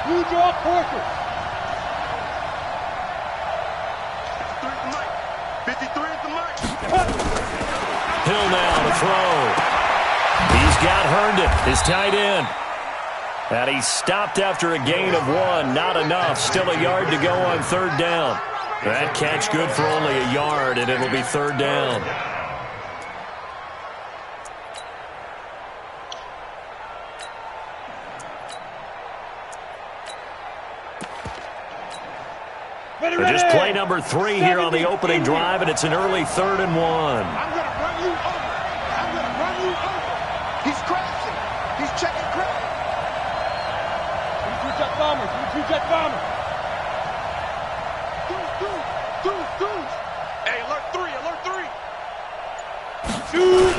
You draw quarter. 53 at the mic. Hill now to throw. He's got Herndon, his tight end. And he's stopped after a gain of 1. Not enough. Still a yard to go on third down. That catch good for only a yard, and it'll be third down. Just play number 3 here on the opening drive, and it's an early 3rd and 1. I'm going to run you over. I'm going to run you over. He's crashing. He's checking credit. 22 jet bombers. 22 jet bombers. Deuce. Hey, alert 3. Shoot.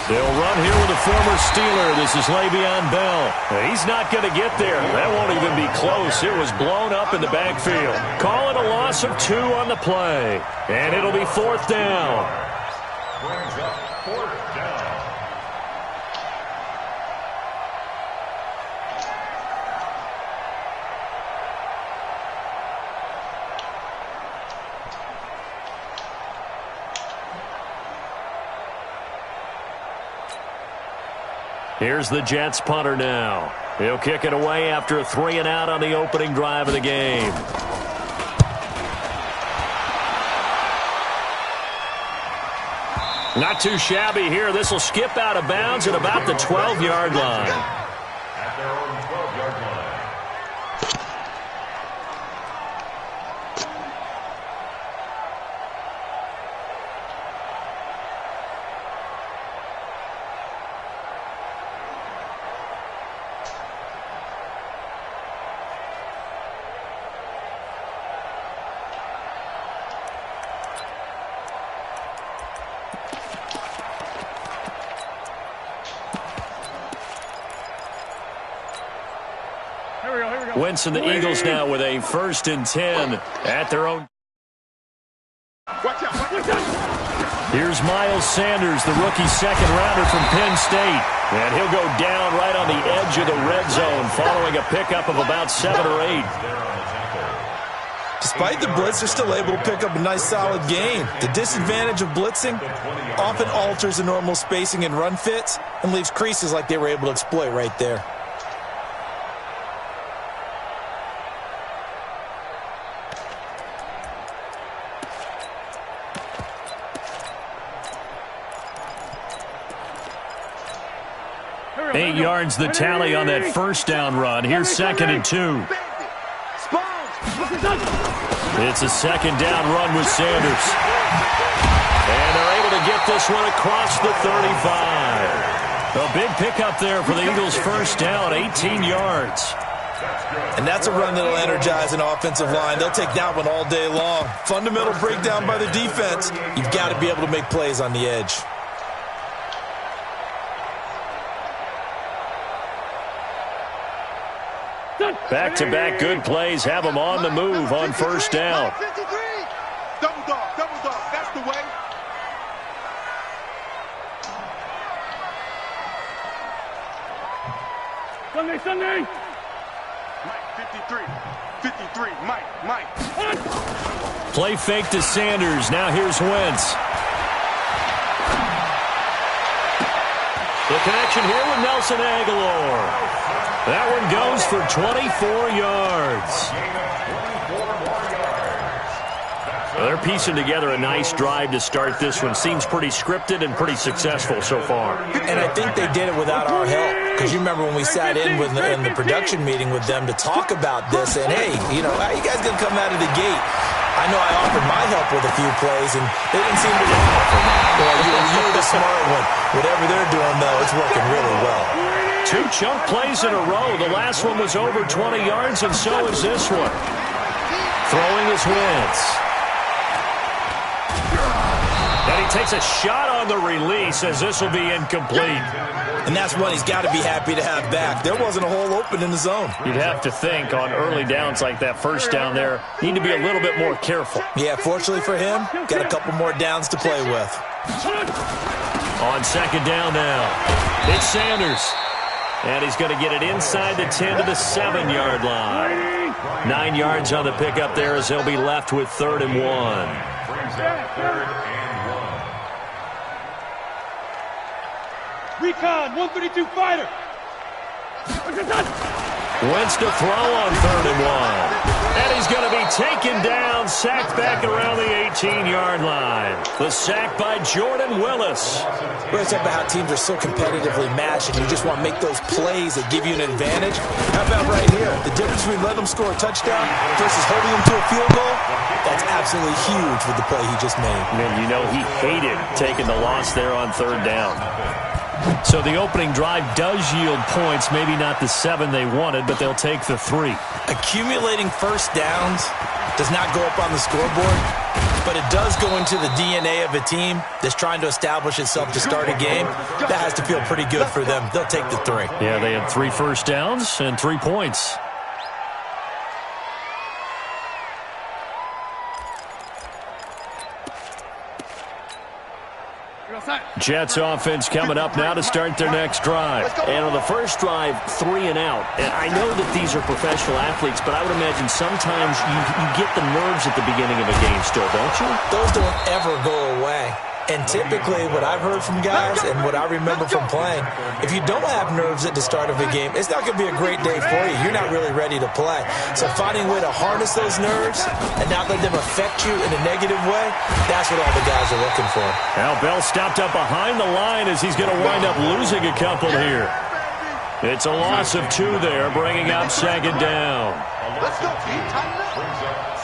They'll run here with a former Steeler. This is Le'Veon Bell. He's not going to get there. That won't even be close. It was blown up in the backfield. Call it a loss of 2 on the play. And it'll be 4th down. Brings up 4th down. Here's the Jets punter now. He'll kick it away after a 3 and out on the opening drive of the game. Not too shabby here. This will skip out of bounds at about the 12-yard line. At their own 12-yard line. Wentz and the Eagles now with a 1st and 10 at their own. Watch out. Here's Miles Sanders, the rookie second-rounder from Penn State. And he'll go down right on the edge of the red zone following a pickup of about 7 or 8. Despite the blitz, they're still able to pick up a nice solid gain. The disadvantage of blitzing often alters the normal spacing and run fits and leaves creases like they were able to exploit right there. Eight yards the tally on that first down run. Here's 2nd and 2. It's a second down run with Sanders. And they're able to get this one across the 35. A big pickup there for the Eagles' first down, 18 yards. And that's a run that'll energize an offensive line. They'll take that one all day long. Fundamental breakdown by the defense. You've got to be able to make plays on the edge. Back-to-back good plays have them on the move on first down. Double dog. That's the way. Sunday. Mike, 53. Mike. Play fake to Sanders. Now here's Wentz. The connection here with Nelson Aguilar. That one goes for 24 yards. They're piecing together a nice drive to start this one. Seems pretty scripted and pretty successful so far. And I think they did it without our help. Because you remember when we sat in the production meeting with them to talk about this, and hey, how you guys going to come out of the gate? I know I offered my help with a few plays, and they didn't seem to want it for me. Well, you're the smart one. Whatever they're doing, though, it's working really well. 2 chunk plays in a row. The last one was over 20 yards, and so is this one. Throwing is Wentz. And he takes a shot on the release as this will be incomplete. And that's one he's got to be happy to have back. There wasn't a hole open in the zone. You'd have to think on early downs like that first down there, need to be a little bit more careful. Yeah, fortunately for him, got a couple more downs to play with. On second down now, it's Sanders. And he's going to get it inside the 10 to the 7-yard line. 9 yards on the pickup there as he'll be left with 3rd and 1. Brings up 3rd and 1. Recon, 132 fighter. Wentz to throw on 3rd and 1. And he's going to be taken down, sacked back around the 18-yard line. The sack by Jordan Willis. We're talking about how teams are so competitively matched and you just want to make those plays that give you an advantage. How about right here? The difference between letting them score a touchdown versus holding them to a field goal, that's absolutely huge with the play he just made. And you know he hated taking the loss there on 3rd down. So the opening drive does yield points, maybe not the 7 they wanted, but they'll take the 3. Accumulating first downs does not go up on the scoreboard, but it does go into the DNA of a team that's trying to establish itself to start a game. That has to feel pretty good for them. They'll take the 3. Yeah, they had 3 first downs and 3 points. Jets offense coming up now to start their next drive. And on the first drive, 3 and out. And I know that these are professional athletes, but I would imagine sometimes you get the nerves at the beginning of a game still, don't you? Those don't ever go away. And typically what I've heard from guys and what I remember from playing, if you don't have nerves at the start of a game, it's not going to be a great day for you. You're not really ready to play. So finding a way to harness those nerves and not let them affect you in a negative way, that's what all the guys are looking for. Now Bell stopped up behind the line as he's going to wind up losing a couple here. It's a loss of 2 there, bringing up 2nd down. Let's go, team. Tighten up.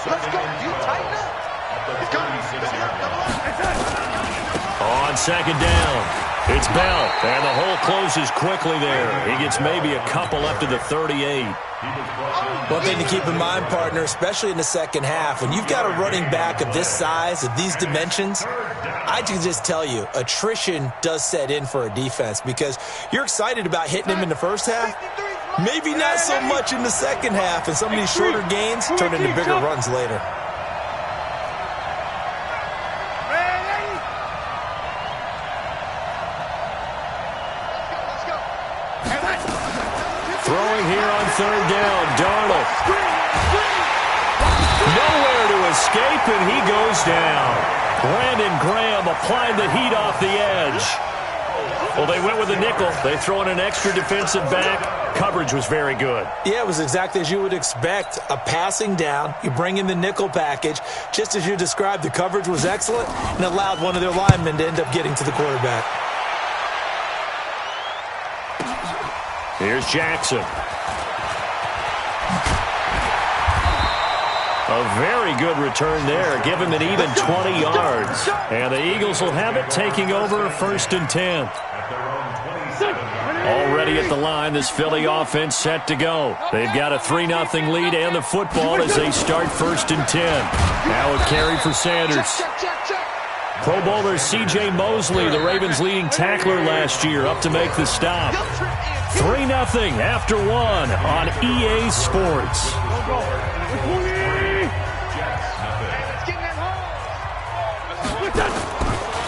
Let's go, team. Tighten up. He's coming. On 2nd down, it's Bell, and the hole closes quickly there. He gets maybe a couple up to the 38. One thing to keep in mind, partner, especially in the second half, when you've got a running back of this size, of these dimensions, I can just tell you, attrition does set in for a defense because you're excited about hitting him in the first half, maybe not so much in the second half, and some of these shorter gains turn into bigger runs later. Throwing here on 3rd down, Darnold. Nowhere to escape, and he goes down. Brandon Graham applied the heat off the edge. Well, they went with a nickel. They throw in an extra defensive back. Coverage was very good. Yeah, it was exactly as you would expect. A passing down. You bring in the nickel package. Just as you described, the coverage was excellent and allowed one of their linemen to end up getting to the quarterback. Here's Jackson. A very good return there. Give him an even 20 yards. And the Eagles will have it, taking over 1st and 10. Already at the line, this Philly offense set to go. They've got a 3-0 lead and the football as they start 1st and 10. Now a carry for Sanders. Pro Bowler C.J. Mosley, the Ravens' leading tackler last year, up to make the stop. 3-0 after 1 on EA Sports.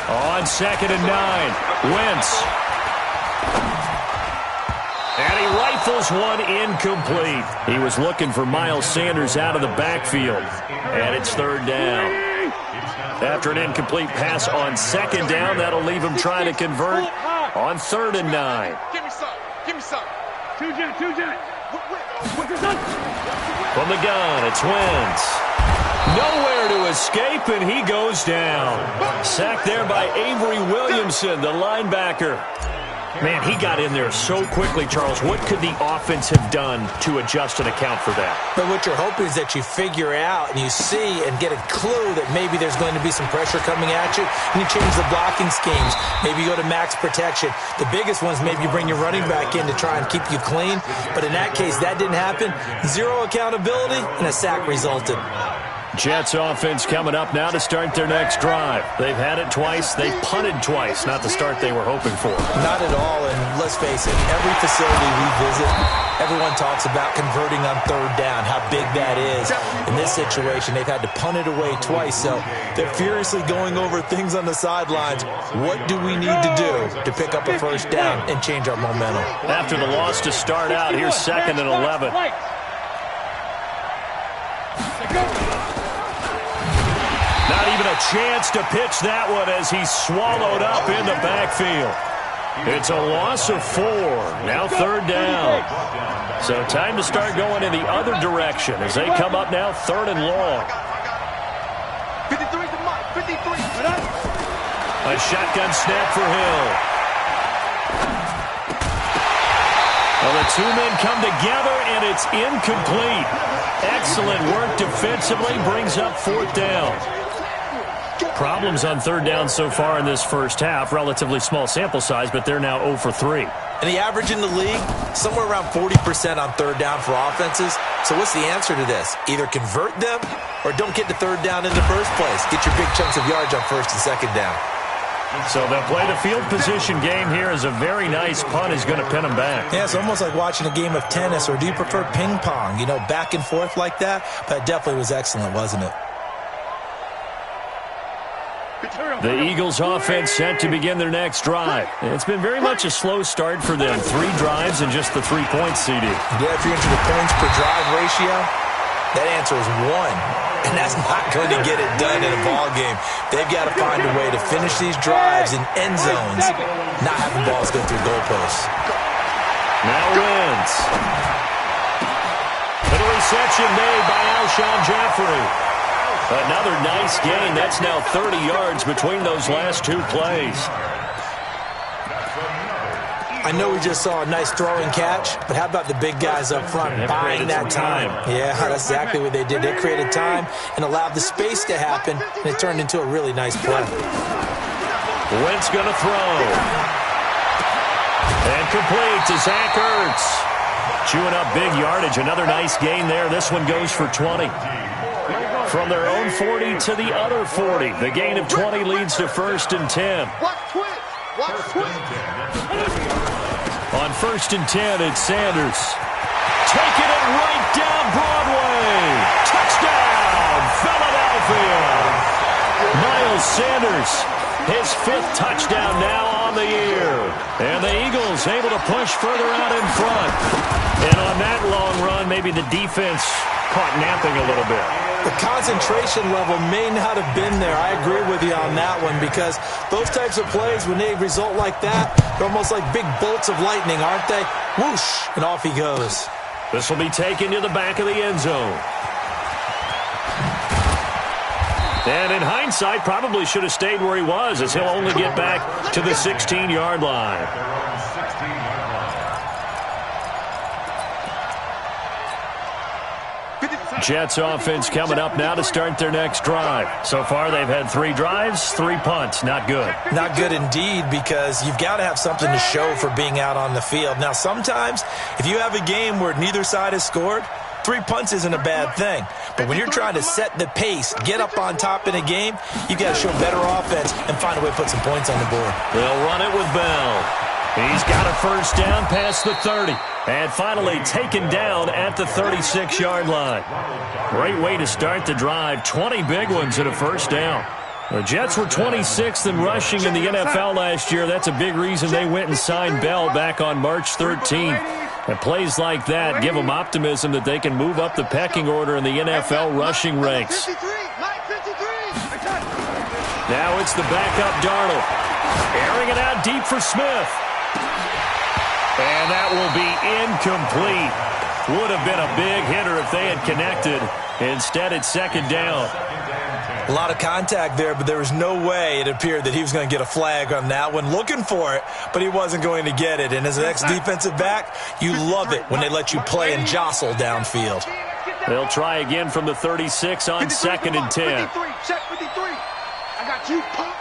On 2nd and 9, Wentz. And he rifles one incomplete. He was looking for Miles Sanders out of the backfield. And it's 3rd down. After an incomplete pass on 2nd down, that'll leave him trying to convert on 3rd and 9. Give me some. Give me some. Two jet. From the gun, it's Wentz. Nowhere to escape, and he goes down. Sacked there by Avery Williamson, the linebacker. Man, he got in there so quickly, Charles. What could the offense have done to adjust and account for that? But what you're hoping is that you figure out and you see and get a clue that maybe there's going to be some pressure coming at you, and you change the blocking schemes. Maybe you go to max protection. The biggest ones, maybe you bring your running back in to try and keep you clean. But in that case, that didn't happen. 0 accountability, and a sack resulted. Jets offense coming up now to start their next drive. They've had it twice. They've punted twice. Not the start they were hoping for. Not at all, and let's face it, every facility we visit, everyone talks about converting on third down, how big that is. In this situation, they've had to punt it away twice, so they're furiously going over things on the sidelines. What do we need to do to pick up a first down and change our momentum? After the loss to start out, here's 2nd and 11. Not even a chance to pitch that one as he's swallowed up in the backfield. It's a loss of 4. Now 3rd down. So time to start going in the other direction as they come up now 3rd and long. 53 to Mike. 53. A shotgun snap for Hill. Well, the two men come together, and it's incomplete. Excellent work defensively, brings up 4th down. Problems on 3rd down so far in this first half. Relatively small sample size, but they're now 0 for 3. And the average in the league, somewhere around 40% on 3rd down for offenses. So what's the answer to this? Either convert them or don't get to 3rd down in the first place. Get your big chunks of yards on 1st and 2nd down. So they'll play the field position game here as a very nice punt is going to pin them back. Yeah, it's almost like watching a game of tennis, or do you prefer ping pong? You know, back and forth like that? But it definitely was excellent, wasn't it? The Eagles offense set to begin their next drive. It's been very much a slow start for them. 3 drives and just the 3-point CD. Yeah, if you're into the points per drive ratio, that answer is 1. And that's not going to get it done in a ball game. They've got to find a way to finish these drives in end zones, not having balls go through goalposts. Now wins. And a reception made by Alshon Jeffrey. Another nice gain. That's now 30 yards between those last 2 plays. I know we just saw a nice throwing catch, but how about the big guys up front buying that time? Yeah, that's exactly what they did. They created time and allowed the space to happen, and it turned into a really nice play. Wentz going to throw. And complete to Zach Ertz. Chewing up big yardage. Another nice gain there. This one goes for 20. From their own 40 to the other 40. The gain of 20 leads to 1st and 10. Watch twitch. Watch twitch. On 1st and 10, it's Sanders. Taking it right down Broadway. Touchdown, Philadelphia. Miles Sanders, his 5th touchdown now on the year. And the Eagles able to push further out in front. And on that long run, maybe the defense caught napping a little bit. The concentration level may not have been there. I agree with you on that one, because those types of plays, when they result like that, they're almost like big bolts of lightning, aren't they? Whoosh, and off he goes. This will be taken to the back of the end zone. And in hindsight, probably should have stayed where he was, as he'll only get back to the 16-yard line. Jets offense coming up now to start their next drive. So far, they've had 3 drives, 3 punts. Not good. Not good indeed, because you've got to have something to show for being out on the field. Now, sometimes, if you have a game where neither side has scored, 3 punts isn't a bad thing. But when you're trying to set the pace, get up on top in a game, you've got to show better offense and find a way to put some points on the board. They'll run it with Bell. He's got a first down past the 30. And finally taken down at the 36-yard line. Great way to start the drive. 20 big ones and a first down. The Jets were 26th in rushing in the NFL last year. That's a big reason they went and signed Bell back on March 13th. And plays like that give them optimism that they can move up the pecking order in the NFL rushing ranks. Now it's the backup Darnold. Airing it out deep for Smith. And that will be incomplete. Would have been a big hitter if they had connected. Instead, it's 2nd down. A lot of contact there, but there was no way it appeared that he was going to get a flag on that one. Looking for it, but he wasn't going to get it. And as an ex-defensive back, you love it when they let you play and jostle downfield. They'll try again from the 36 on 2nd and 10. 53, check 53. I got you, pop.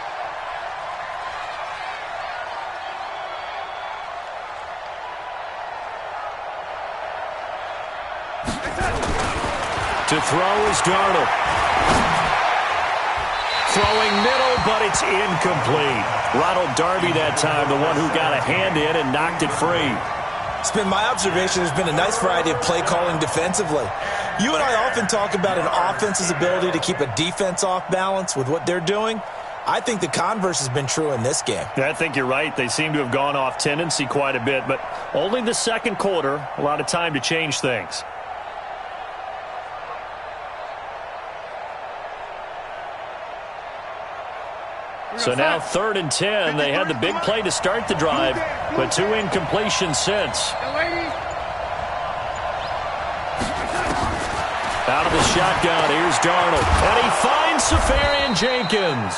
To throw is Darnold. throwing middle, but it's incomplete. Ronald Darby that time, the one who got a hand in and knocked it free. It's been my observation there's been a nice variety of play calling defensively. You and I often talk about an offense's ability to keep a defense off balance with what they're doing. I think the converse has been true in this game. Yeah, I think you're right. They seem to have gone off tendency quite a bit, but only the second quarter, a lot of time to change things. So now 3rd and 10. They had the big play to start the drive, but 2 incompletions since. Out of the shotgun, here's Darnold. And he finds Safarian-Jenkins.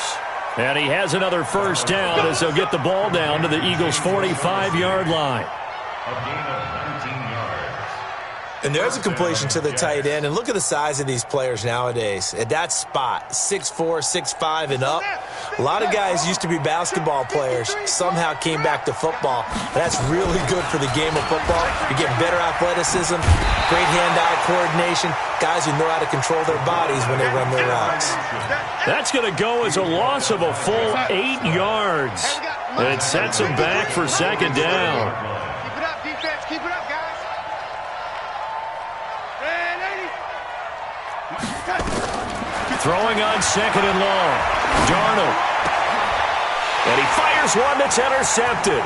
And he has another first down as they'll get the ball down to the Eagles' 45-yard line. A gain of 19 yards. And there's a completion to the tight end. And look at the size of these players nowadays. At that spot, 6'4", 6'5", and up. A lot of guys used to be basketball players, somehow came back to football. That's really good for the game of football. You're getting better athleticism, great hand-eye coordination, guys who know how to control their bodies when they run their routes. That's going to go as a loss of a full 8 yards. And it sets them back for second down. Keep it up, defense. Keep it up, guys. Throwing on 2nd and long. Darnold. And he fires one that's intercepted.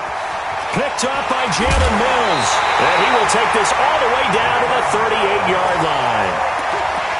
Picked up by Jalen Mills. And he will take this all the way down to the 38-yard line.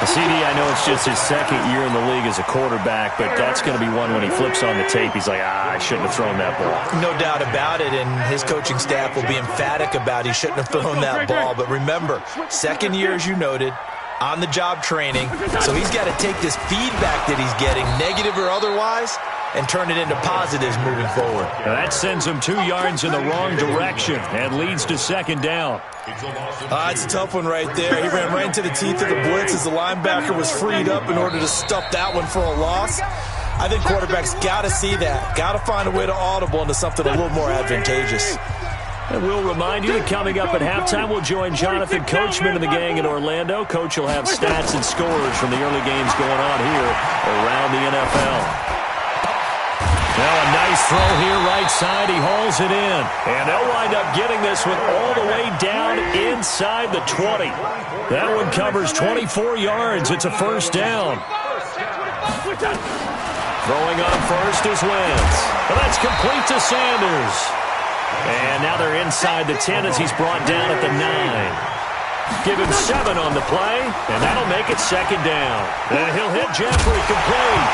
CD, I know it's just his second year in the league as a quarterback, but that's going to be one when he flips on the tape. He's like, I shouldn't have thrown that ball. No doubt about it, and his coaching staff will be emphatic about he shouldn't have thrown that ball. But remember, second year, as you noted, on-the-job training, so he's got to take this feedback that he's getting, negative or otherwise, and turn it into positives moving forward. Now that sends him 2 yards in the wrong direction and leads to second down. It's a tough one right there. He ran right into the teeth of the blitz as the linebacker was freed up in order to stuff that one for a loss. I think quarterbacks got to see that, got to find a way to audible into something a little more advantageous. And we'll remind you that coming up at halftime, we'll join Jonathan Coachman and the gang in Orlando. Coach will have stats and scores from the early games going on here around the NFL. Now a nice throw here right side. He hauls it in. And they'll wind up getting this one all the way down inside the 20. That one covers 24 yards. It's a first down. Throwing on first is Wentz. Well, that's complete to Sanders. And now they're inside the 10 as he's brought down at the 9. Give him 7 on the play, and that'll make it second down. And he'll hit Jeffrey complete.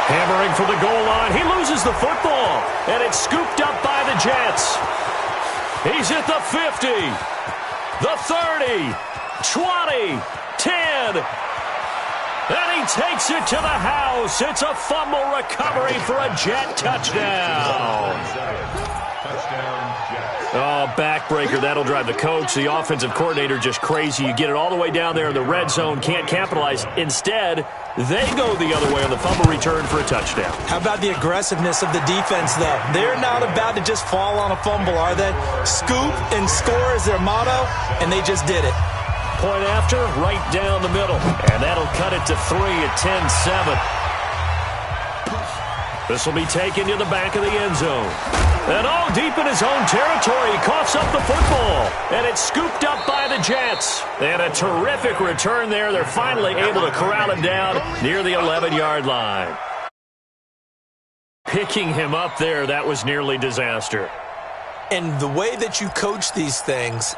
Hammering for the goal line. He loses the football, and it's scooped up by the Jets. He's at the 50, the 30, 20, 10. And he takes it to the house. It's a fumble recovery for a Jet touchdown. Oh, backbreaker. That'll drive the coach, the offensive coordinator, just crazy. You get it all the way down there in the red zone, can't capitalize. Instead, they go the other way on the fumble return for a touchdown. How about the aggressiveness of the defense, though? They're not about to just fall on a fumble, are they? Scoop and score is their motto, and they just did it. Point after, right down the middle. And that'll cut it to 3 at 10-7. This will be taken to the back of the end zone. And all deep in his own territory, he coughs up the football. And it's scooped up by the Jets. And a terrific return there. They're finally able to corral him down near the 11-yard line. Picking him up there, that was nearly disaster. And the way that you coach these things,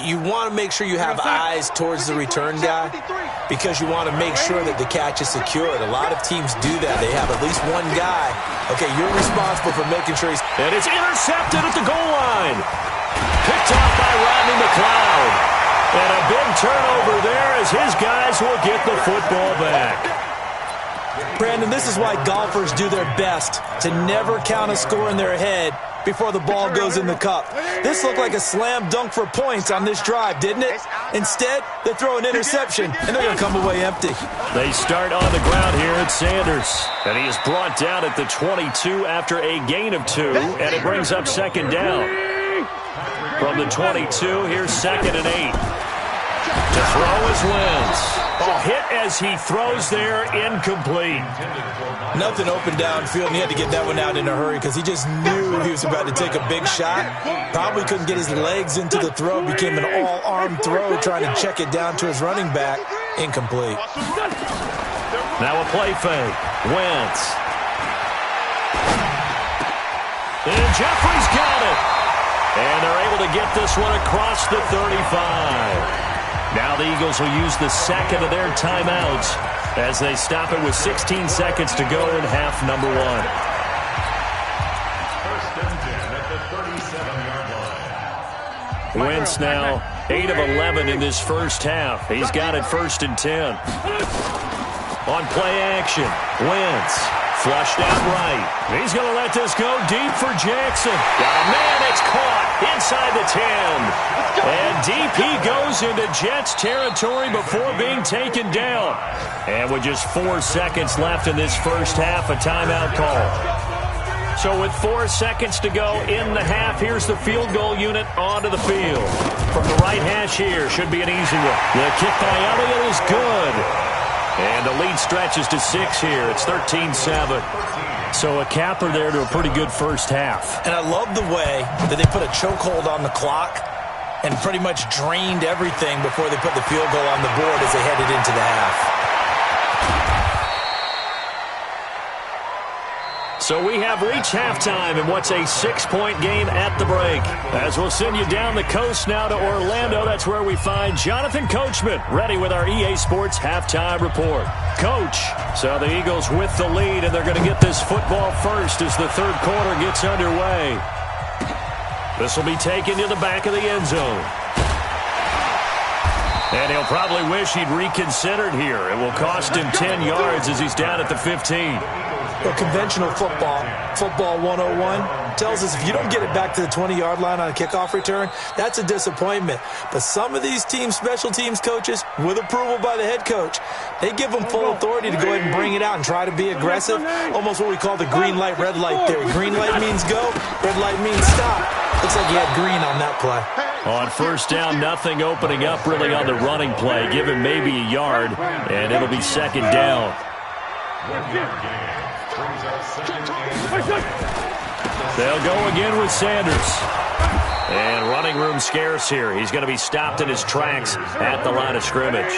you want to make sure you have eyes towards the return guy because you want to make sure that the catch is secured. A lot of teams do that. They have at least one guy. Okay, you're responsible for making sure he's... And it's intercepted at the goal line. Picked off by Rodney McLeod. And a big turnover there as his guys will get the football back. Brandon, this is why golfers do their best to never count a score in their head before the ball goes in the cup. This looked like a slam dunk for points on this drive, didn't it? Instead, they throw an interception, and they're going to come away empty. They start on the ground here at Sanders. And he is brought down at the 22 after a gain of 2, and it brings up second down. From the 22, here's 2nd and 8. To throw is Wentz. Oh, hit as he throws there, incomplete. Nothing open downfield, and he had to get that one out in a hurry because he just knew he was about to take a big shot. Probably couldn't get his legs into the throw. Became an all-arm throw, trying to check it down to his running back. Incomplete. Now a play fake. Wentz. And Jeffrey's got it. And they're able to get this one across the 35. Now the Eagles will use the second of their timeouts as they stop it with 16 seconds to go in half number one. First and 10 at the 37-yard line. Wentz now 8 of 11 in this first half. He's got it first and 10. On play action, Wentz flushed out right. He's going to let this go deep for Jackson. Got a man, it's caught inside the 10. And DP goes into Jets territory before being taken down. And with just 4 seconds left in this first half, a timeout call. So with 4 seconds to go in the half, here's the field goal unit onto the field. From the right hash here, should be an easy one. The kick by Elliott is good. And the lead stretches to 6 here. It's 13-7. So a capper there to a pretty good first half. And I love the way that they put a chokehold on the clock and pretty much drained everything before they put the field goal on the board as they headed into the half. So we have reached halftime in what's a 6-point game at the break. As we'll send you down the coast now to Orlando, that's where we find Jonathan Coachman ready with our EA Sports halftime report. Coach, so the Eagles with the lead, and they're going to get this football first as the third quarter gets underway. This will be taken to the back of the end zone. And he'll probably wish he'd reconsidered here. It will cost him 10 yards as he's down at the 15. Well, conventional football 101, tells us if you don't get it back to the 20-yard line on a kickoff return, that's a disappointment. But some of these team special teams coaches, with approval by the head coach, they give them full authority to go ahead and bring it out and try to be aggressive, almost what we call the green light, red light theory. Green light means go, red light means stop. Looks like he had green on that play. On first down, nothing opening up really on the running play. Give him maybe a yard, and it'll be second down. They'll go again with Sanders. And running room scarce here. He's going to be stopped in his tracks at the line of scrimmage.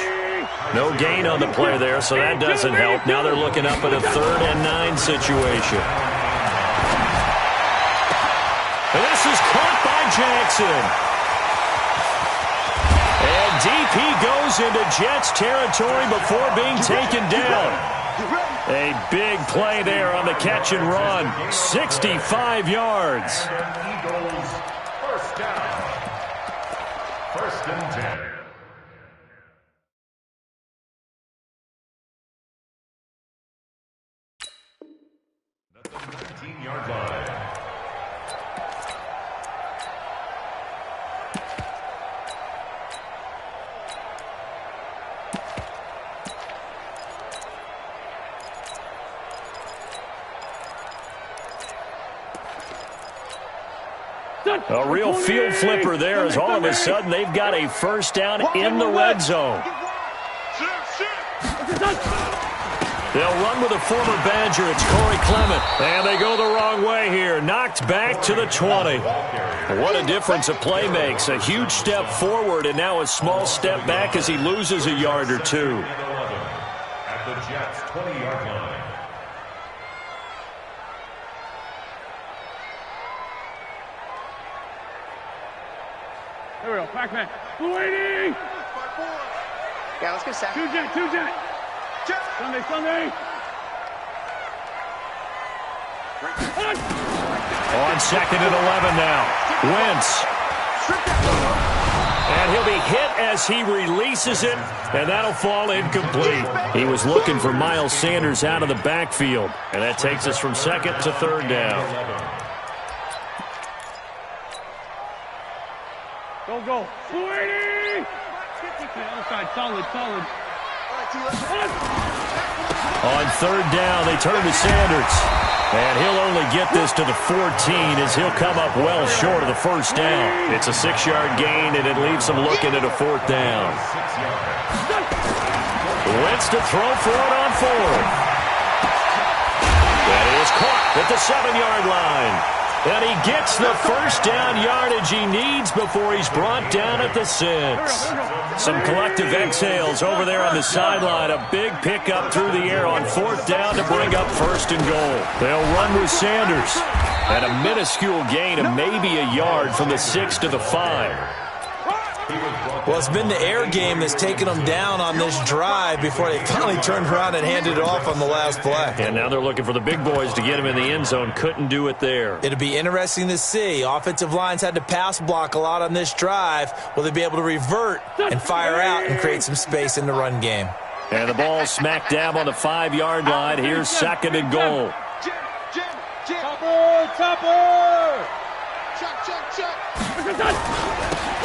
No gain on the play there, so that doesn't help. Now they're looking up at a 3rd and 9 situation. And this is caught by Jackson. And DP goes into Jets territory before being taken down. A big play there on the catch and run. 65 yards. Eagles first down. First and 10. At the 19-yard line. A real field flipper there as all of a sudden they've got a first down in the red zone. They'll run with a former Badger. It's Corey Clement. And they go the wrong way here. Knocked back to the 20. What a difference a play makes. A huge step forward and now a small step back as he loses a yard or two. At the Jets' 20-yard line. There we go. Pac-Man. Waiting. Yeah, let's go, Sack. Two jet. Sunday. On 2nd and 11 now. Wentz. And he'll be hit as he releases it, and that'll fall incomplete. He was looking for Miles Sanders out of the backfield, and that takes us from 2nd to 3rd down. Go. Waiting. Other side, solid. On 3rd down, they turn to Sanders. And he'll only get this to the 14 as he'll come up well short of the first down. It's a 6-yard gain, and it leaves them looking at a 4th down. Wentz to throw for it on fourth. That is caught at the 7-yard line. And he gets the first down yardage he needs before he's brought down at the 6. Some collective exhales over there on the sideline. A big pickup through the air on 4th down to bring up 1st and goal. They'll run with Sanders. And a minuscule gain of maybe a yard from the 6 to the 5. Well, it's been the air game that's taken them down on this drive before they finally turned around and handed it off on the last play. And now they're looking for the big boys to get him in the end zone. Couldn't do it there. It'll be interesting to see. Offensive lines had to pass block a lot on this drive. Will they be able to revert and fire out and create some space in the run game? And the ball smack dab on the 5-yard line. Here's 2nd and goal. Chopper!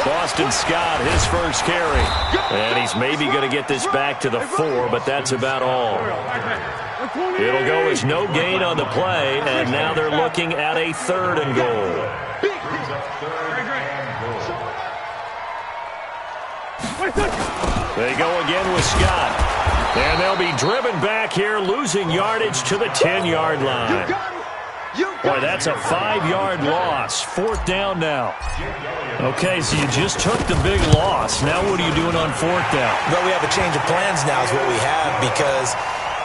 Boston Scott, his first carry. And he's maybe going to get this back to the 4, but that's about all. It'll go as no gain on the play, and now they're looking at a 3rd and goal. They go again with Scott. And they'll be driven back here, losing yardage to the 10-yard line. Boy, that's a 5-yard loss. 4th down now. Okay, so you just took the big loss. Now what are you doing on 4th down? Well, we have a change of plans now is what we have, because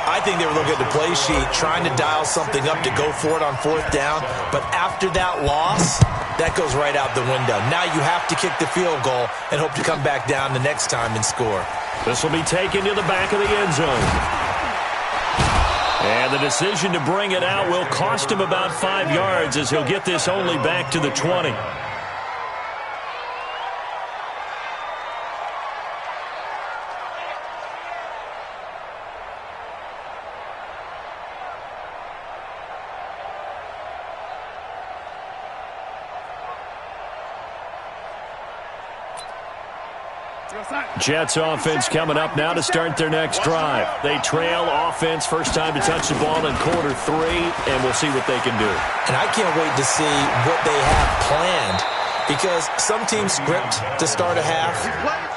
I think they were looking at the play sheet, trying to dial something up to go for it on 4th down. But after that loss, that goes right out the window. Now you have to kick the field goal and hope to come back down the next time and score. This will be taken to the back of the end zone. And the decision to bring it out will cost him about 5 yards, as he'll get this only back to the 20. Jets offense coming up now to start their next drive. They trail offense, first time to touch the ball in quarter 3, and we'll see what they can do. And I can't wait to see what they have planned, because some teams script to start a half.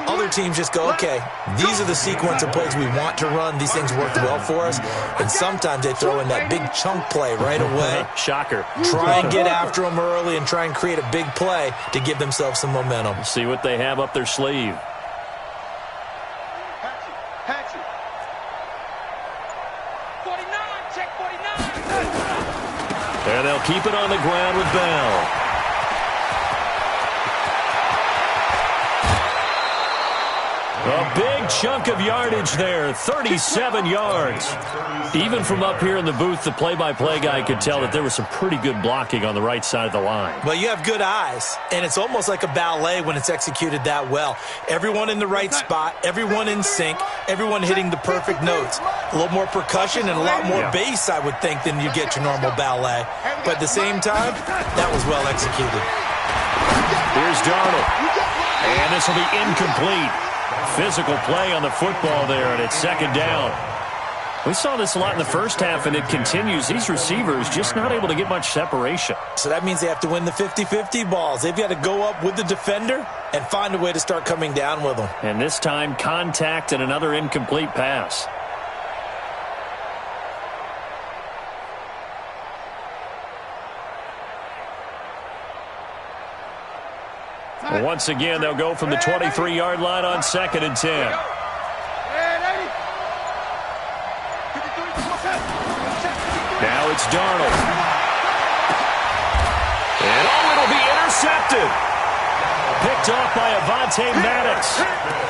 Other teams just go, okay, these are the sequence of plays we want to run. These things worked well for us. And sometimes they throw in that big chunk play right away. Shocker. Try and get after them early and try and create a big play to give themselves some momentum. See what they have up their sleeve. And they'll keep it on the ground with Bell. A big chunk of yardage there, 37 yards. Even from up here in the booth, the play-by-play guy could tell that there was some pretty good blocking on the right side of the line. Well, you have good eyes, and it's almost like a ballet when it's executed that well. Everyone in the right spot, everyone in sync, everyone hitting the perfect notes. A little more percussion and a lot more bass, I would think, than you get your normal ballet. But at the same time, that was well executed. Here's Darnold. And this will be incomplete. Physical play on the football there, and it's 2nd down. We saw this a lot in the first half, and it continues. These receivers just not able to get much separation. So that means they have to win the 50-50 balls. They've got to go up with the defender and find a way to start coming down with them. And this time, contact and another incomplete pass. Once again, they'll go from the 23-yard line on 2nd and 10. Now it's Darnold. And it'll be intercepted. Picked off by Avonte Maddox.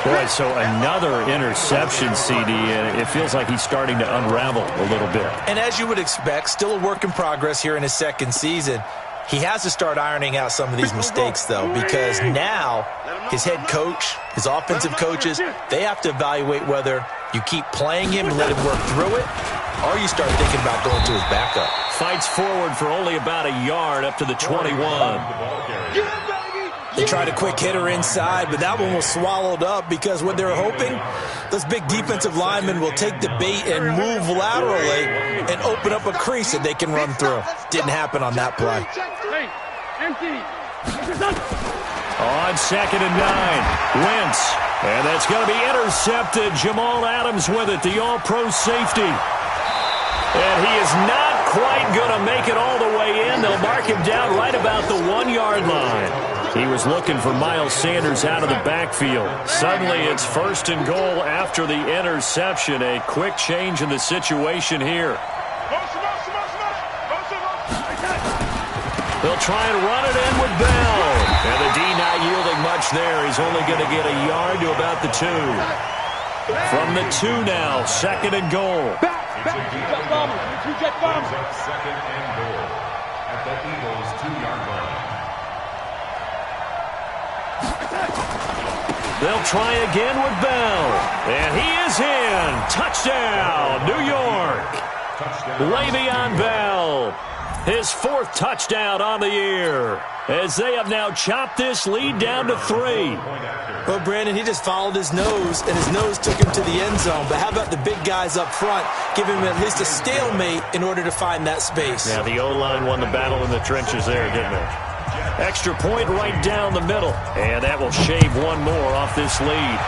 Boy, so another interception, CD, and it feels like he's starting to unravel a little bit. And as you would expect, still a work in progress here in his 2nd season. He has to start ironing out some of these mistakes, though, because now his head coach, his offensive coaches, they have to evaluate whether you keep playing him and let him work through it, or you start thinking about going to his backup. Fights forward for only about a yard up to the 21. They tried a quick hitter inside, but that one was swallowed up because what they're hoping, those big defensive linemen will take the bait and move laterally and open up a crease that they can run through. Didn't happen on that play. On 2nd and 9, Wentz And that's going to be intercepted. Jamal Adams with it, the all-pro safety. And he is not quite going to make it all the way in. They'll mark him down right about the 1-yard line. He was looking for Miles Sanders out of the backfield. Suddenly it's 1st and goal after the interception. A quick change in the situation here. They'll try and run it in with Bell. And the D not yielding much there. He's only going to get a yard to about the 2. From the 2 now, 2nd and goal. Jet bombers. Second and goal at the Eagles' 2-yard line. They'll try again with Bell. And he is in. Touchdown, New York. Le'Veon Bell. His 4th touchdown on the year, as they have now chopped this lead down to 3. Well, Brandon, he just followed his nose, and his nose took him to the end zone. But how about the big guys up front? Give him at least a stalemate in order to find that space. Yeah, the O-line won the battle in the trenches there, didn't it? Extra point right down the middle, and that will shave one more off this lead.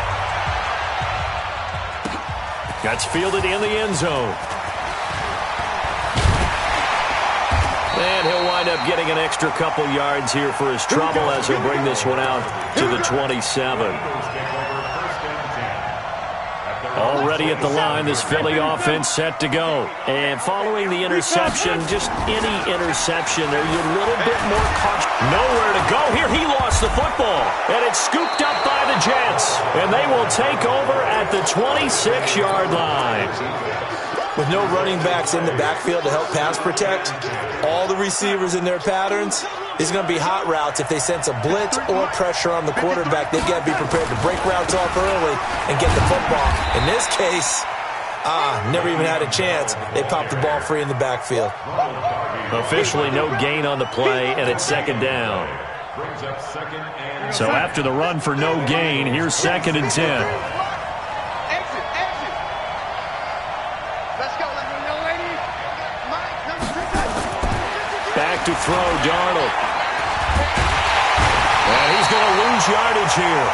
Gets fielded in the end zone. And he'll wind up getting an extra couple yards here for his trouble as he'll bring this one out to the 27. Already at the line, this Philly offense set to go. And following the interception, just any interception, are you a little bit more cautious? Nowhere to go here. He lost the football. And it's scooped up by the Jets. And they will take over at the 26-yard line. With no running backs in the backfield to help pass protect, all the receivers in their patterns, it's going to be hot routes. If they sense a blitz or pressure on the quarterback, they've got to be prepared to break routes off early and get the football. In this case, never even had a chance. They popped the ball free in the backfield. Officially no gain on the play, and it's 2nd down. So after the run for no gain, here's 2nd and 10. Back to throw, Darnold. And he's going to lose yardage here,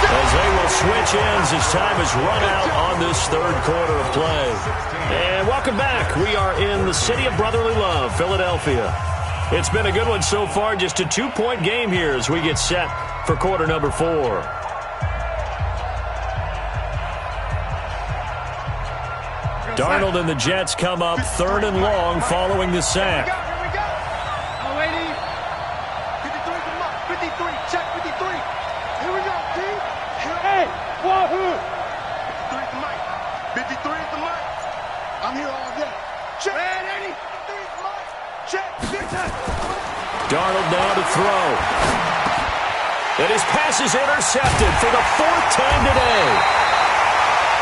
as they will switch ends as time has run out on this 3rd quarter of play. And welcome back. We are in the city of brotherly love, Philadelphia. It's been a good one so far. Just a 2-point game here as we get set for quarter number 4. Darnold and the Jets come up 3rd and long following the sack. Here we go. 53 to mark. 53. Check 53. Here we go, D. Hey, wahoo. 53 to Mike. 53 is the Mike. I'm here all day. Check. 53 is Mike. Check. Darnold now to throw. And his pass is intercepted for the 4th time today.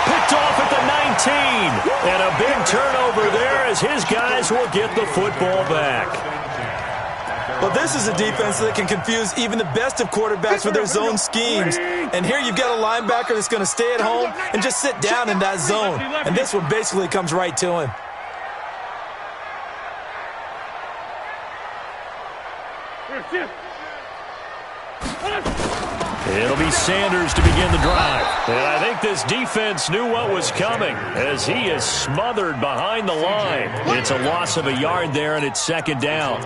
Picked off at the 19. And a big turnover there as his guys will get the football back. Well, this is a defense that can confuse even the best of quarterbacks with their zone schemes. And here you've got a linebacker that's going to stay at home and just sit down in that zone. And this one basically comes right to him. It'll be Sanders to begin the drive. And I think this defense knew what was coming as he is smothered behind the line. It's a loss of a yard there, and it's 2nd down.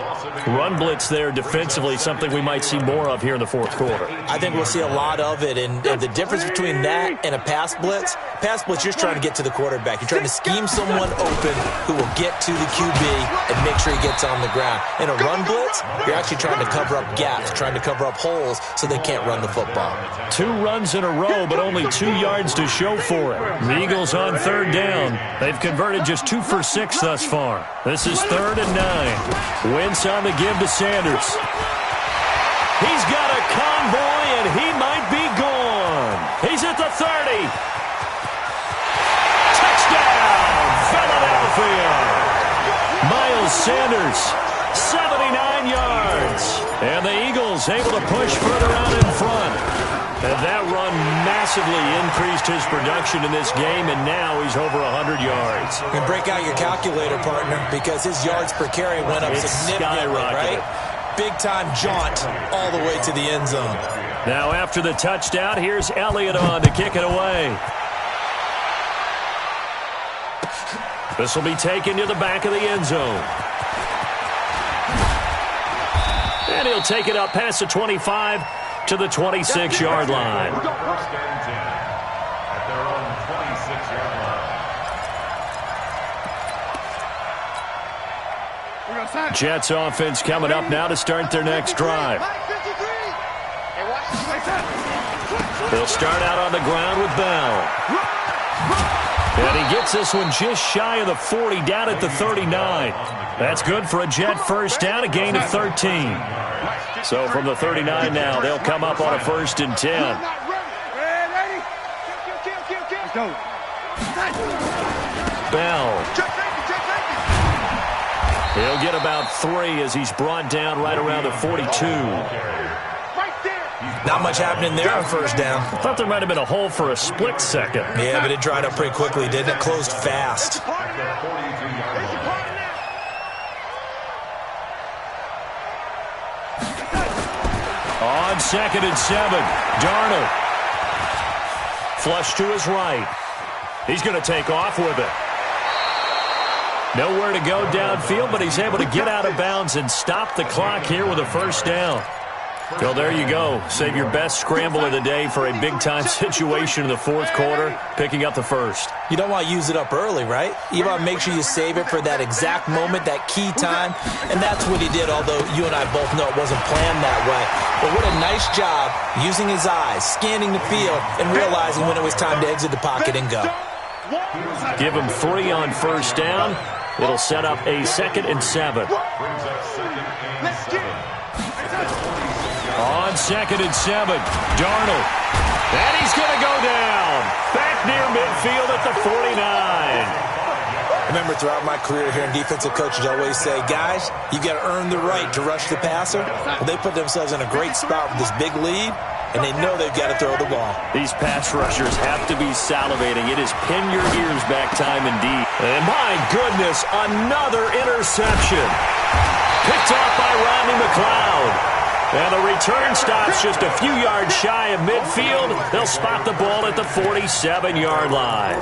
Run blitz there defensively, something we might see more of here in the 4th quarter. I think we'll see a lot of it, and the difference between that and a pass blitz, you're trying to get to the quarterback. You're trying to scheme someone open who will get to the QB and make sure he gets on the ground. In a run blitz, you're actually trying to cover up gaps, trying to cover up holes so they can't run the football. 2 runs in a row, but only 2 yards to show for it. The Eagles on 3rd down. They've converted just 2 for 6 thus far. This is 3rd and 9. Wentz on the give to Sanders. He's got a convoy, and he might be gone. He's at the 30. Touchdown, Philadelphia. Miles Sanders, 79 yards. And the Eagles able to push further out in front. And that run massively increased his production in this game, and now he's over 100 yards. You can break out your calculator, partner, because his yards per carry went up significantly, right? Big-time jaunt all the way to the end zone. Now after the touchdown, here's Elliott on to kick it away. This will be taken to the back of the end zone. And he'll take it up past the 25 to the 26-yard line. First and 10 at their own 26-yard line. Jets offense coming up now to start their next drive. They'll start out on the ground with Bell. And he gets this one just shy of the 40, down at the 39. That's good for a Jet first down, a gain of 13. So from the 39 now, they'll come up on a 1st and 10. Bell. He'll get about 3 as he's brought down right around the 42. Not much happening there on first down. I thought there might have been a hole for a split second. Yeah, but it dried up pretty quickly, didn't it? Closed fast. On 2nd and 7, Darnold. Flush to his right. He's going to take off with it. Nowhere to go downfield, but he's able to get out of bounds and stop the clock here with a first down. Well, there you go. Save your best scramble of the day for a big-time situation in the 4th quarter, picking up the first. You don't want to use it up early, right? You want to make sure you save it for that exact moment, that key time, and that's what he did, although you and I both know it wasn't planned that way. But what a nice job using his eyes, scanning the field, and realizing when it was time to exit the pocket and go. Give him 3 on first down. It'll set up a 2nd and 7. On 2nd and 7, Darnold. And he's going to go down. Back near midfield at the 49. Remember, throughout my career here in defensive coaches, I always say, guys, you got to earn the right to rush the passer. Well, they put themselves in a great spot with this big lead, and they know they've got to throw the ball. These pass rushers have to be salivating. It is pin your ears back time indeed. And my goodness, another interception. Picked off by Rodney McLeod. And the return stops just a few yards shy of midfield. They'll spot the ball at the 47-yard line.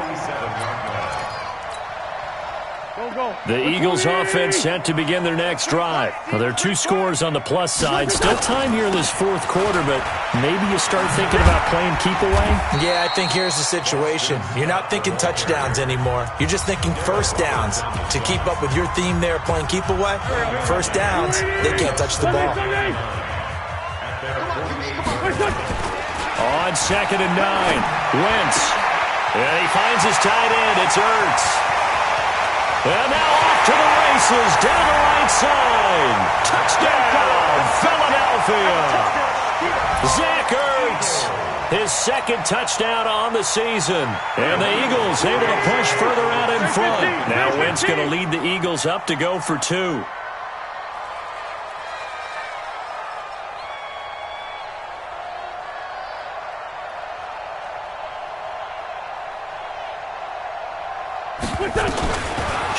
The Eagles offense set to begin their next drive. Well, there are 2 scores on the plus side. Still time here in this 4th quarter, but maybe you start thinking about playing keep away? Yeah, I think here's the situation. You're not thinking touchdowns anymore. You're just thinking first downs. To keep up with your theme there, playing keep away, first downs, they can't touch the ball. On 2nd and 9, Wentz. And he finds his tight end. It's Ertz. And now off to the races, down the right side. Touchdown, Philadelphia. Zach Ertz, his 2nd touchdown on the season. And the Eagles able to push further out in front. Now Wentz going to lead the Eagles up to go for 2.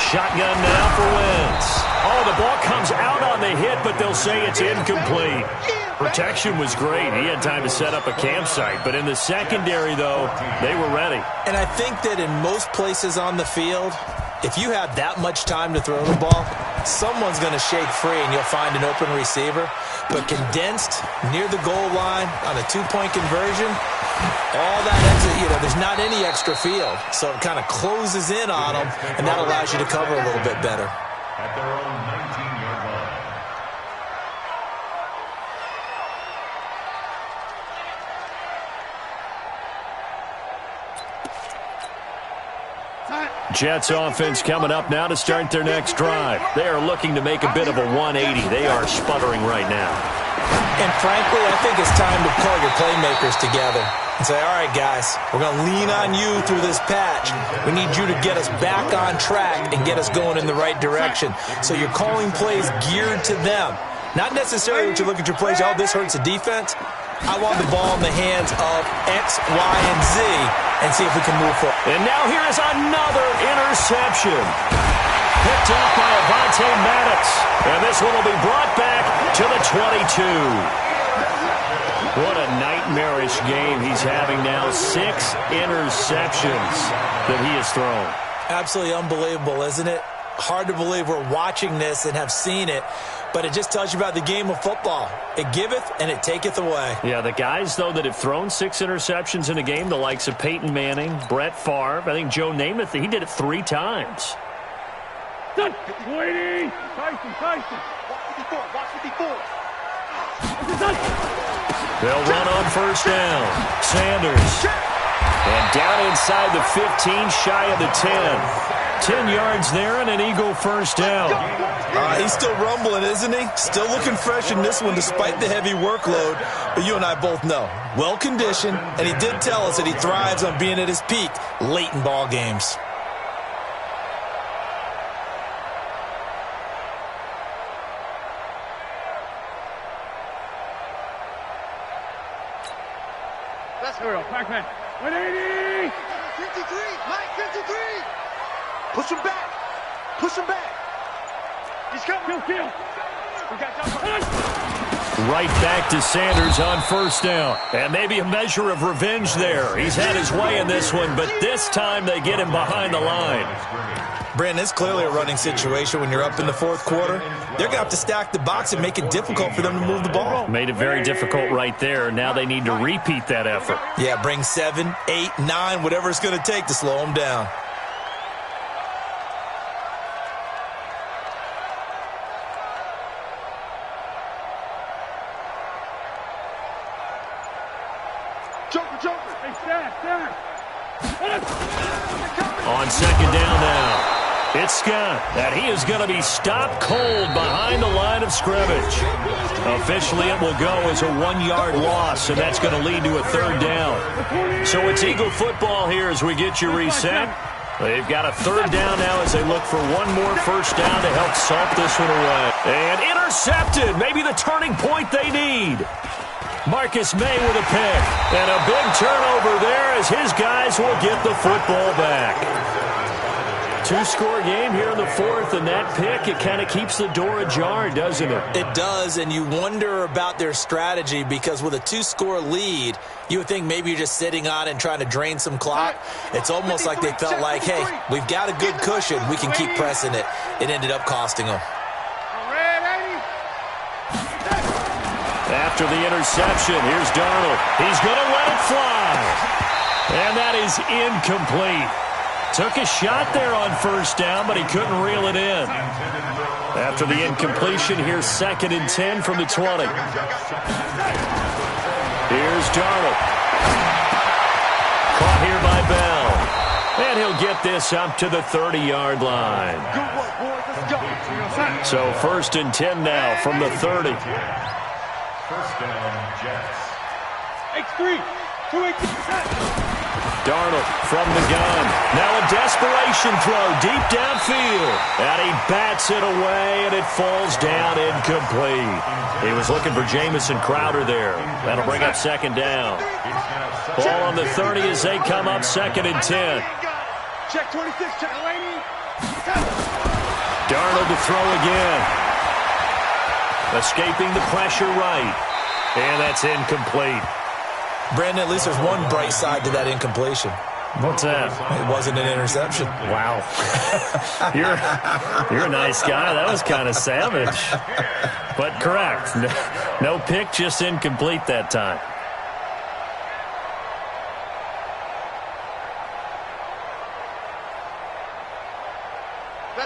Shotgun now for Wentz. Oh, the ball comes out on the hit, but they'll say it's incomplete. Protection was great. He had time to set up a campsite. But in the secondary, though, they were ready. And I think that in most places on the field, if you have that much time to throw the ball, someone's going to shake free and you'll find an open receiver. But condensed near the goal line on a 2-point conversion, all that exit, there's not any extra field. So it kind of closes in on them, and that allows you to cover a little bit better. At their own 19-yard line. Jets offense coming up now to start their next drive. They are looking to make a bit of a 180. They are sputtering right now. And frankly, I think it's time to pull your playmakers together and say, all right, guys, we're going to lean on you through this patch. We need you to get us back on track and get us going in the right direction. So you're calling plays geared to them. Not necessarily that you look at your plays, oh, this hurts the defense. I want the ball in the hands of X, Y, and Z and see if we can move forward. And now here is another interception. Picked off by Avonte Maddox. And this one will be brought back to the 22. What a nightmarish game he's having now. 6 interceptions that he has thrown. Absolutely unbelievable, isn't it? Hard to believe we're watching this and have seen it, but it just tells you about the game of football. It giveth and it taketh away. Yeah, the guys, though, that have thrown 6 interceptions in a game, the likes of Peyton Manning, Brett Favre, I think Joe Namath, he did it 3 times. Waiting! Tyson! Watch 54, watch 54. They'll run on first down. Sanders. And down inside the 15, shy of the 10. 10 yards there and an Eagle first down. He's still rumbling, isn't he? Still looking fresh in this one despite the heavy workload. But you and I both know, well-conditioned, and he did tell us that he thrives on being at his peak late in ball games. Here we go. Pac-Man. 180! 53, Mike, 53. Push him back. Push him back. He's coming. Kill. We got time. Right back to Sanders on first down. And maybe a measure of revenge there. He's had his way in this one, but this time they get him behind the line. Brandon, it's clearly a running situation when you're up in the fourth quarter. They're going to have to stack the box and make it difficult for them to move the ball. Made it very difficult right there. Now they need to repeat that effort. Yeah, bring 7, 8, 9, whatever it's going to take to slow them down. Joker. Hey, Stack. On second down now. It's Scott, and he is going to be stopped cold behind the line of scrimmage. Officially, it will go as a 1-yard loss, and that's going to lead to a third down. So it's Eagle football here as we get you reset. They've got a third down now as they look for one more first down to help salt this one away. And intercepted, maybe the turning point they need. Marcus May with a pick. And a big turnover there as his guys will get the football back. 2-score game here in the fourth, and that pick, it kind of keeps the door ajar, doesn't it? It does, and you wonder about their strategy because with a 2-score lead, you would think maybe you're just sitting on it and trying to drain some clock. It's almost like they felt like, hey, we've got a good cushion. We can keep pressing it. It ended up costing them. After the interception, here's Darnold. He's going to let it fly. And that is incomplete. Took a shot there on first down, but he couldn't reel it in. After the incompletion, here's 2nd and 10 from the 20. Here's Darnold. Caught here by Bell. And he'll get this up to the 30-yard line. So 1st and 10 now from the 30. First down, Jets. X3. 2-8. Darnold from the gun. Now a desperation throw deep downfield. And he bats it away, and it falls down incomplete. He was looking for Jamison Crowder there. That'll bring up 2nd down. Ball on the 30 as they come up 2nd and 10. Check 26, check Laney. Darnold to throw again. Escaping the pressure right. And that's incomplete. Brandon, at least there's one bright side to that incompletion. What's that? It wasn't an interception. Wow. You're a nice guy. That was kind of savage. But correct. No pick, just incomplete that time.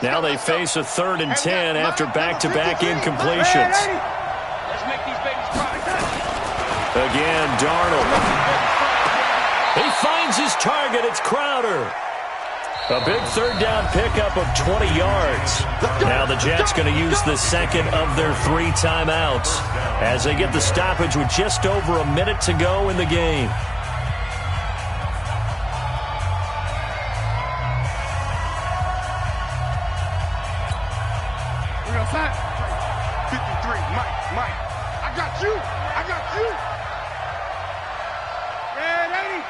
Now they face a 3rd and 10 after back-to-back incompletions. Let's make these babies cry. Again, Darnold. He finds his target. It's Crowder. A big 3rd down pickup of 20 yards. Now the Jets going to use the 2nd of their 3 timeouts as they get the stoppage with just over a minute to go in the game. We're going to sign. 53, Mike. I got you. Red 80.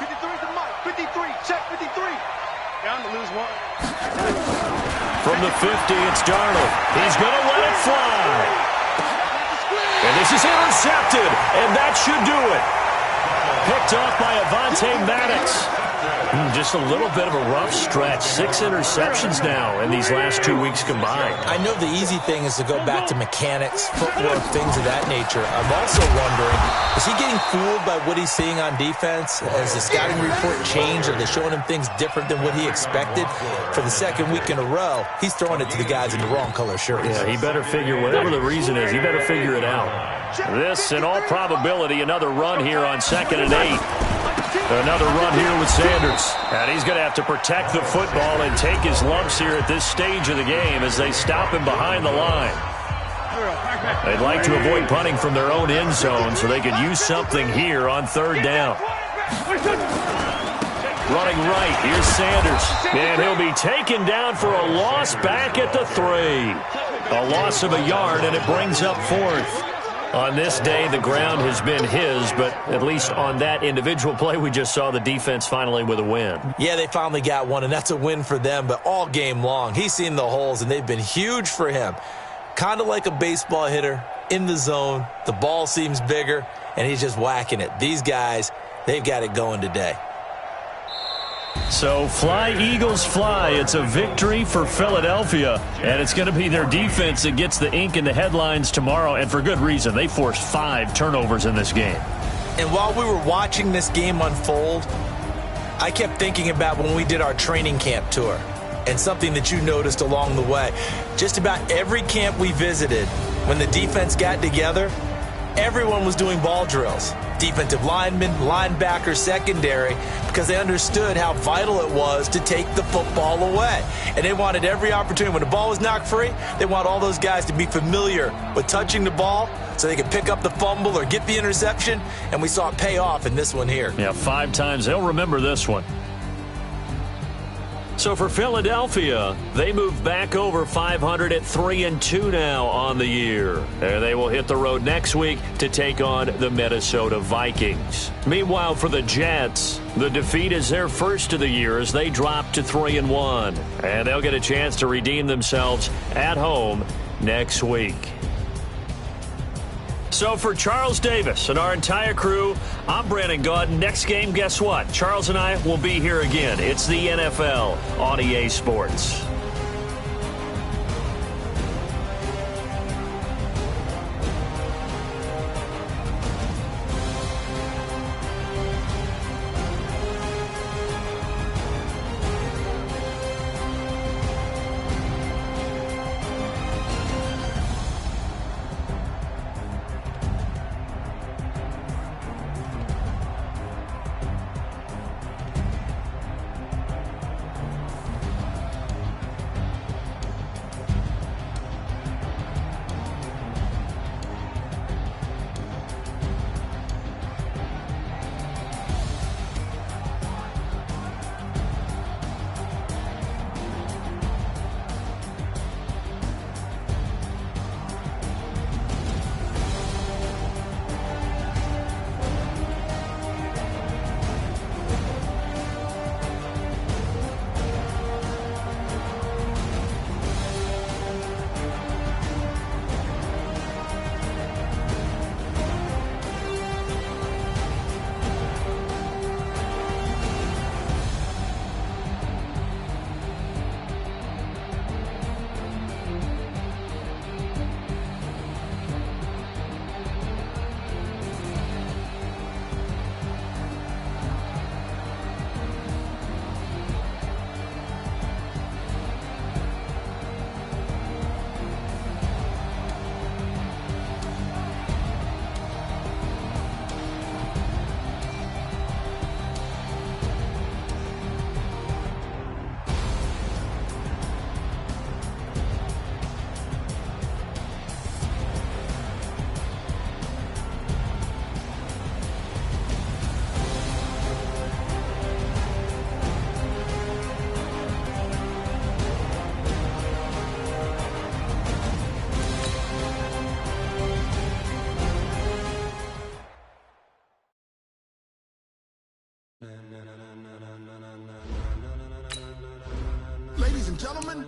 53 to Mike. 53. Check 53. Down to lose 1. From the 50, it's Darnold. He's going to let it fly. And This is intercepted, and that should do it. Picked off by Avonte Maddox. Just a little bit of a rough stretch. 6 interceptions now in these last 2 weeks combined. I know the easy thing is to go back to mechanics, footwork, things of that nature. I'm also wondering, is he getting fooled by what he's seeing on defense? Has the scouting report changed? Are they showing him things different than what he expected? For the second week in a row, he's throwing it to the guys in the wrong color shirts. Yeah, he better figure, whatever the reason is, he better figure it out. This, in all probability, another run here on 2nd and 8. Another run here with Sanders. And he's going to have to protect the football and take his lumps here at this stage of the game as they stop him behind the line. They'd like to avoid punting from their own end zone so they could use something here on 3rd down. Running right, here's Sanders. And he'll be taken down for a loss back at the 3. A loss of a yard, and it brings up 4th. On this day, the ground has been his, but at least on that individual play, we just saw the defense finally with a win. Yeah, they finally got one, and that's a win for them, but all game long, he's seen the holes, and they've been huge for him. Kind of like a baseball hitter in the zone. The ball seems bigger, and he's just whacking it. These guys, they've got it going today. So fly, Eagles, fly. It's a victory for Philadelphia, and it's going to be their defense that gets the ink in the headlines tomorrow, and for good reason. They forced 5 turnovers in this game. And while we were watching this game unfold, I kept thinking about when we did our training camp tour and something that you noticed along the way. Just about every camp we visited, when the defense got together, everyone was doing ball drills. Defensive linemen, linebackers, secondary, because they understood how vital it was to take the football away. And they wanted every opportunity. When the ball was knocked free, they want all those guys to be familiar with touching the ball so they could pick up the fumble or get the interception, and we saw it pay off in this one here. Yeah, 5 times. They'll remember this one. So for Philadelphia, they move back over 500 at 3-2 now on the year. And they will hit the road next week to take on the Minnesota Vikings. Meanwhile, for the Jets, the defeat is their first of the year as they drop to 3-1. And they'll get a chance to redeem themselves at home next week. So for Charles Davis and our entire crew, I'm Brandon Gaudin. Next game, guess what? Charles and I will be here again. It's the NFL on EA Sports. Ladies and gentlemen,